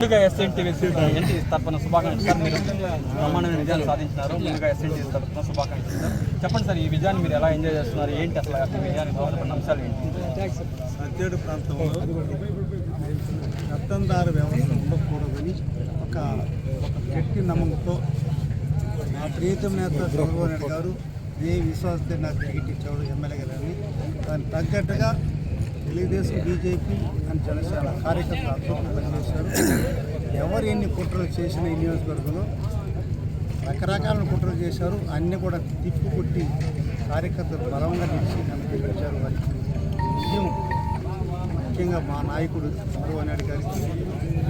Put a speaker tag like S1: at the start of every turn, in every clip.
S1: ముందుగా ఎస్ఎన్టీ తరఫున శుభాకాంక్షలు సార్. మీరు బ్రహ్మాండమైన విజయాన్ని సాధించినారు. ముందుగా ఎస్ఎన్టీ తరఫున శుభాకాంక్షలు సార్. చెప్పండి సార్, ఈ విజయాన్ని మీరు ఎలా ఎంజాయ్ చేస్తున్నారు, ఏంటి అసలు ఈ విజయానికి దోహదపడిన అంశాలు ఏంటి?
S2: సత్యేడు ప్రాంతంలో రత్తందారు వ్యవస్థ ఉండకూడదని ఒక గట్టి నమ్మకంతో నా ప్రియతమ నేత చంద్రబాబు నాయుడు గారు ఏ విశ్వాసத்தை నాకు టికెట్ ఇచ్చాడు ఎమ్మెల్యే గారని, దానికి తగ్గట్టుగా తెలుగుదేశం, బీజేపీ అండ్ జనసేన కార్యకర్తలు అద్భుతంగా పనిచేశారు. ఎవరు ఎన్ని కుట్రలు చేసిన ఈ నియోజకవర్గంలో రకరకాల కుట్రలు చేశారు. అన్నీ కూడా తిప్పుకొట్టి కార్యకర్తలు బలంగా నిలిచి నమ్మకించారు. వారికి విజయం ముఖ్యంగా మా నాయకుడు చంద్రబాబు నాయుడు గారికి,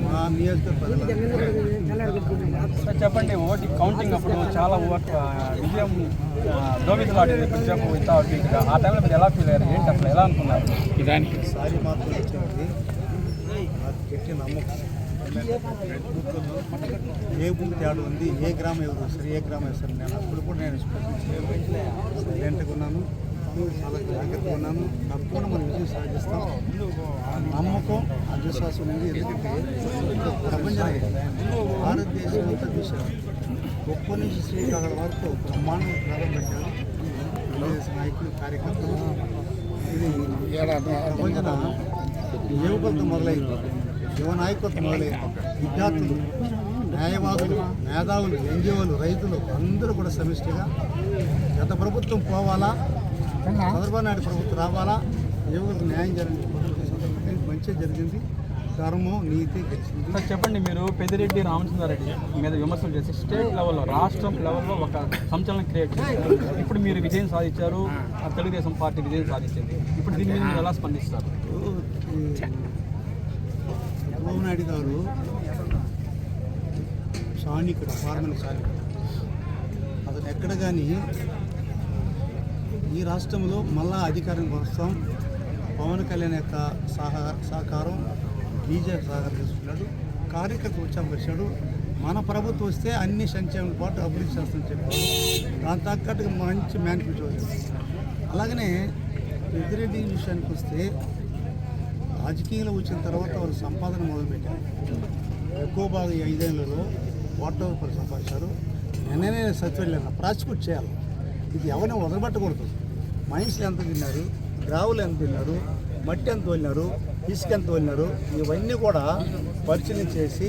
S2: మా నియోజకవర్గ ప్రజలు.
S1: చెప్పండి, ఓటు కౌంటింగ్ అప్పుడు చాలా విజయం దోవితులాడింది కొంచెం ఆ టైంలో మీరు ఎలా ఫీల్ అయ్యారు, ఏంటి అసలు ఎలా అనుకున్నారు?
S2: ఈసారి మాత్రం వచ్చింది నాకు గట్టి నమ్మకం. ఏ బూత్ తేడా ఉంది, ఏ గ్రామం ఎవరు వస్తారు, ఏ గ్రామం వేస్తారు. నేను అప్పుడు కూడా నేను సైలెంట్గా ఉన్నాను, చాలా జాగ్రత్తగా ఉన్నాను. తప్పకుండా మనం విజయం సాధిస్తాం. నమ్మకం, అవిశ్వాసం ఉంది. ఎందుకంటే ప్రపంచం భారతదేశం అంతా చూశారు. గొప్ప నుంచి శ్రీకాకుళం వరకు బ్రహ్మాండం ప్రారంభించారు తెలుగుదేశం నాయకులు, కార్యకర్తలు. ఇది ప్రపంచన యువకులతో మొదలైంది, యువ నాయకులతో మొదలైంది. విద్యార్థులు, న్యాయవాదులు, మేధావులు, ఎన్జిఓలు, రైతులు అందరూ కూడా సమిష్టిగా గత ప్రభుత్వం పోవాలా, చంద్రబాబు నాయుడు ప్రభుత్వం రావాలా, యువకులకు న్యాయం జరిగింది. మంచిగా జరిగింది. ధర్మం, నీతి గెలిచింది.
S1: సార్ చెప్పండి, మీరు పెద్దిరెడ్డి రామచంద్రారెడ్డి మీద విమర్శలు చేసి స్టేట్ లెవెల్లో, రాష్ట్రం లెవెల్లో ఒక సంచలనం క్రియేట్ చేశారు. ఇప్పుడు మీరు విజయం సాధించారు, తెలుగుదేశం పార్టీ విజయం సాధించింది. ఇప్పుడు దీని మీద మీరు ఎలా స్పందిస్తారు?
S2: చంద్రబాబు నాయుడు గారు సానికుడు, ఫార్మల్ సానికుడు. అతను ఎక్కడ కానీ ఈ రాష్ట్రంలో మళ్ళా అధికారం వస్తాం, పవన్ కళ్యాణ్ యొక్క సహకారం, బీజేపీ సహకారం తీసుకున్నాడు. కార్యకర్త ఉత్సాహపరిచాడు. మన ప్రభుత్వం వస్తే అన్ని సంక్షేమ పాటు అభివృద్ధి చేస్తామని చెప్పాడు. దాని తగ్గట్టుగా మంచి మేనిఫెస్టో వచ్చింది. అలాగనే పెద్దిరెడ్డి విషయానికి వస్తే రాజకీయంలో వచ్చిన తర్వాత వాళ్ళు సంపాదన మొదలుపెట్టారు. ఎక్కువ బాగా ఈ 5 ఏళ్లలో ₹1,00,00,000 సంపాదించారు. నిన్ననే సత్యలేదు, ప్రాసిక్యూట్ చేయాలి. ఇది ఎవరిని వదలబట్టకూడదు. మైన్స్లు ఎంత తిన్నారు, గ్రావులు ఎంత తిన్నారు, మట్టి ఎంత తోలినారు, ఇసుక ఎంత తోలినారు, ఇవన్నీ కూడా పరిశీలన చేసి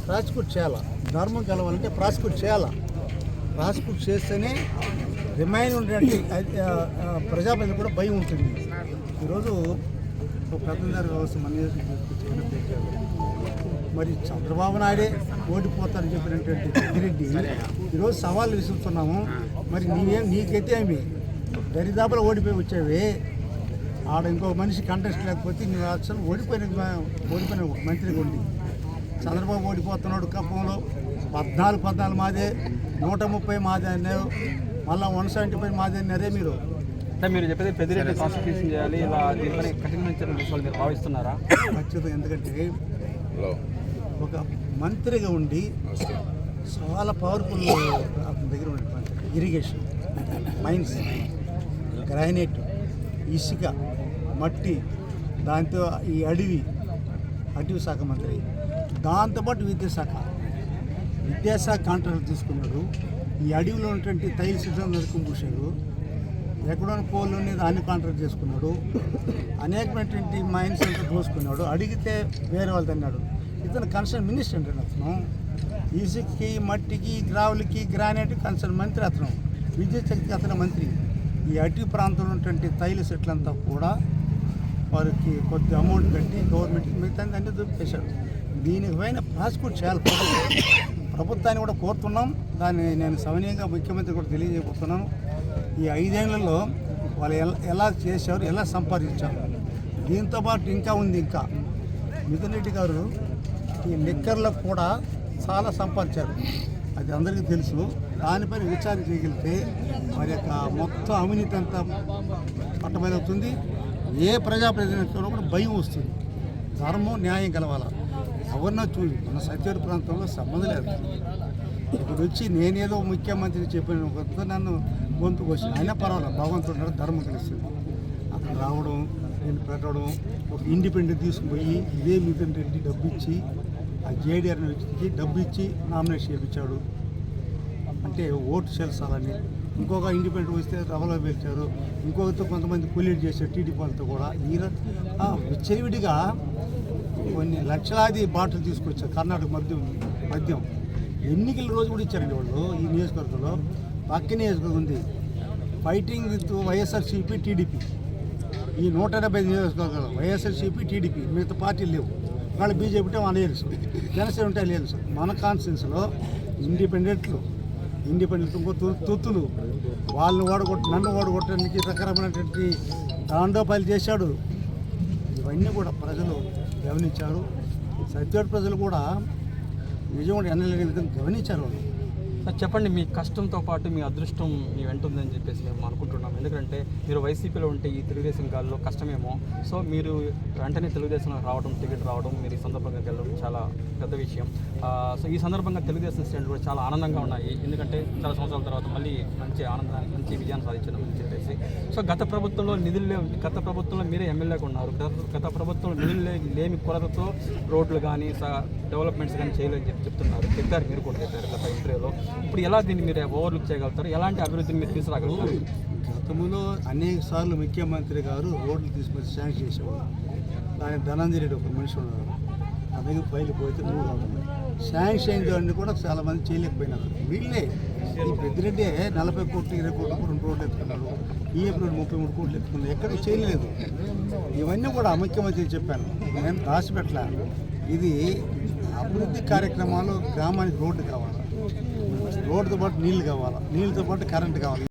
S2: ప్రాసిక్యూట్ చేయాలి. ధర్మం గెలవాలంటే ప్రాసిక్యూట్ చేయాలి. ప్రాసిక్యూట్ చేస్తేనే రిమైన్ ఉండేటువంటి ప్రజాప్రతినిధులు కూడా భయం ఉంటుంది. ఈరోజు ఒక పెద్దందారి వ్యవస్థ మన పెట్టారు. మరి చంద్రబాబు నాయుడే ఓడిపోతారని చెప్పినటువంటి పెద్దిరెడ్డి ఈరోజు సవాళ్ళు విసురుతున్నాము. మరి నీకైతే ఏమి దరిదాపులు ఓడిపోయి వచ్చేవి, ఆడ ఇంకో మనిషి కంటెస్ట్ లేకపోతే నువ్వు అసలు ఓడిపోయిన మంత్రిగా ఉండి. చంద్రబాబు ఓడిపోతున్నాడు ఖమ్మంలో, 14 మాదే, 130 మాదే అన్నారు, మళ్ళీ 175 మాదే అన్నారే. మీరు
S1: అంటే మీరు చెప్పేది పెద్దిరెడ్డి ప్రాసిక్యూషన్ చేయాలి, ఇలా దీనిపై కఠినమైన చర్యలు తీసుకోవాలి మీరు భావిస్తున్నారా?
S2: ఖచ్చితంగా. ఎందుకంటే ఒక మంత్రిగా ఉండి చాలా పవర్ఫుల్ అతని దగ్గర ఉన్నటువంటి ఇరిగేషన్, మైన్స్, గ్రానైట్, ఇసుక, మట్టి, దాంతో ఈ అటవీ శాఖ మంత్రి, దాంతోపాటు విద్యాశాఖ కాంట్రాక్ట్ తీసుకున్నాడు. ఈ అడవిలో ఉన్నటువంటి తైల సిద్ధం నరుకు పూసాడు. ఎక్కడో పోలు అనేది అన్ని కాంట్రాక్ట్ చేసుకున్నాడు. అనేకమైనటువంటి మైన్స్ అంతా దోసుకున్నాడు. అడిగితే వేరే వాళ్ళు అన్నాడు. ఇతను కన్సర్న్ మినిస్టర్ అంటే అతను. ఇసుకకి, మట్టికి, గ్రావులకి, గ్రానైట్ కన్సర్న్ మంత్రి అతను. విద్యుత్ శక్తికి అతను మంత్రి. ఈ అటవీ ప్రాంతంలో ఉన్నటువంటి తైల సెట్లంతా కూడా వారికి కొద్ది అమౌంట్ కట్టి గవర్నమెంట్కి మిగతా అన్నీ దొరికేశాడు. దీనిపైన ప్రాసిక్యూట్ చేయాలి. ప్రభుత్వాన్ని కూడా కోరుతున్నాం. దాన్ని నేను సవినీయంగా ముఖ్యమంత్రి కూడా తెలియజేయబోతున్నాను. ఈ 5 ఏళ్లలో వాళ్ళు ఎలా చేశారు, ఎలా సంపాదించారు. దీంతోపాటు ఇంకా ఉంది. ఇంకా మిథున్ రెడ్డి గారు ఈ లిక్కర్లకు కూడా చాలా సంపాదించారు. అది అందరికీ తెలుసు. దానిపైన విచారణ చేయగలిగితే మరి యొక్క మొత్తం అవినీతి అంతా పట్టమైనవుతుంది. ఏ ప్రజాప్రతినిధిలో కూడా భయం వస్తుంది. ధర్మం, న్యాయం కలవాల. ఎవరినో చూసి మన సత్యేడు ప్రాంతంలో సంబంధం లేదు. ఇప్పుడు వచ్చి నేనేదో ముఖ్యమంత్రికి చెప్పిన కొత్త నన్ను గొంతుకు వచ్చి అయినా పర్వాలేదు, భగవంతుడు ధర్మం తెలుస్తుంది. అక్కడ రావడం, నేను పెట్టడం, ఒక ఇండిపెండెంట్ తీసుకుపోయి ఇదే మిథున్ రెడ్డి డబ్బు ఇచ్చి ఆ జేడీ అనే వ్యక్తికి డబ్బు ఇచ్చి నామినేషన్ చేయించాడు, అంటే ఓటు చేల్చాలని. ఇంకొక ఇండిపెండెంట్ వస్తే రవలో పిలిచారు, ఇంకొకరితో కొంతమంది కొలీడ్ చేశారు టీడీపీ వాళ్ళతో కూడా. విచ్చలవిడిగా కొన్ని లక్షలాది బాటిల్ తీసుకొచ్చారు కర్ణాటక మద్యం. ఎన్నికల రోజు కూడా ఇచ్చారండి వాళ్ళు. ఈ నియోజకవర్గంలో పక్క నియోజకవర్గం ఉంది, ఫైటింగ్ విత్ వైఎస్ఆర్సీపీ టీడీపీ. ఈ 180 నియోజకవర్గాలు వైఎస్ఆర్సీపీ టీడీపీ, మిగతా పార్టీలు లేవు. వాళ్ళు బీజేపీ ఉంటే మన లేదు, జనసేన ఉంటే లేదు సార్. మన కాన్స్టిట్యూన్సీలో ఇండిపెండెంట్లు ఇంకో తొత్తులు వాళ్ళని నన్ను ఓడగొట్టడానికి రకరకాలైనటువంటి తాండోపాలు చేశాడు. ఇవన్నీ కూడా ప్రజలు గమనించారు. సత్యవాడ ప్రజలు కూడా నిజంగా ఎన్నెల గమనించారు వాళ్ళు.
S1: సార్ చెప్పండి, మీ కష్టంతో పాటు మీ అదృష్టం మీ వెంట ఉందని చెప్పేసి మేము అనుకుంటున్నాం. ఎందుకంటే మీరు వైసీపీలో ఉంటే ఈ తెలుగుదేశం గాల్లో కష్టమేమో, సో మీరు వెంటనే తెలుగుదేశంలో రావడం, టికెట్ రావడం, మీరు ఈ సందర్భంగా వెళ్ళడం చాలా పెద్ద విషయం. సో ఈ సందర్భంగా తెలుగుదేశం శ్రేణులు కూడా చాలా ఆనందంగా ఉన్నాయి. ఎందుకంటే చాలా సంవత్సరాల తర్వాత మళ్ళీ మంచి ఆనందాన్ని, మంచి విజయాన్ని సాధించడం చెప్పేసి. సో గత ప్రభుత్వంలో గత ప్రభుత్వంలో మీరే ఎమ్మెల్యేగా ఉన్నారు. గత ప్రభుత్వంలో నిధులు లేని కొరతతో రోడ్లు కానీ డెవలప్మెంట్స్ కానీ చేయలేదని చెప్పారు, మీరు కూడా చెప్పారు గత ఇంటర్వ్యూలో. ఇప్పుడు ఎలా దీన్ని మీరు ఓవర్లుక్ చేయగలుగుతారు? ఎలాంటి అభివృద్ధిని మీరు తీసుకురాగలుగుతారు?
S2: గతంలో అనేక సార్లు ముఖ్యమంత్రి గారు రోడ్లు తీసుకొచ్చి శాంక్షన్ చేసేవారు. దానికి ధనంజయ రెడ్డి ఒక మనిషి ఉన్నారు, ఆ దగ్గర ఫైలు పోతే 3 అవుతుంది. శాంక్షన్ చేయడానికి కూడా చాలామంది చేయలేకపోయినారు. వీళ్ళే ఈ పెద్దిరెడ్డి 40 కోట్లు 20 కోట్లకు 2 రోడ్లు ఎత్తుకున్నాడు, ఈఎఫ్ రోడ్డు 33 కోట్లు ఎత్తుకున్నాడు, ఎక్కడికి చేయలేదు. ఇవన్నీ కూడా ముఖ్యమంత్రి చెప్పాను, నేను దాచిపెట్టలే. ఇది అభివృద్ధి కార్యక్రమాలు, గ్రామానికి రోడ్డు కావాలి, రోడ్డుతో పాటు నీళ్ళు కావాలి, నీళ్ళతో పాటు కరెంటు కావాలి.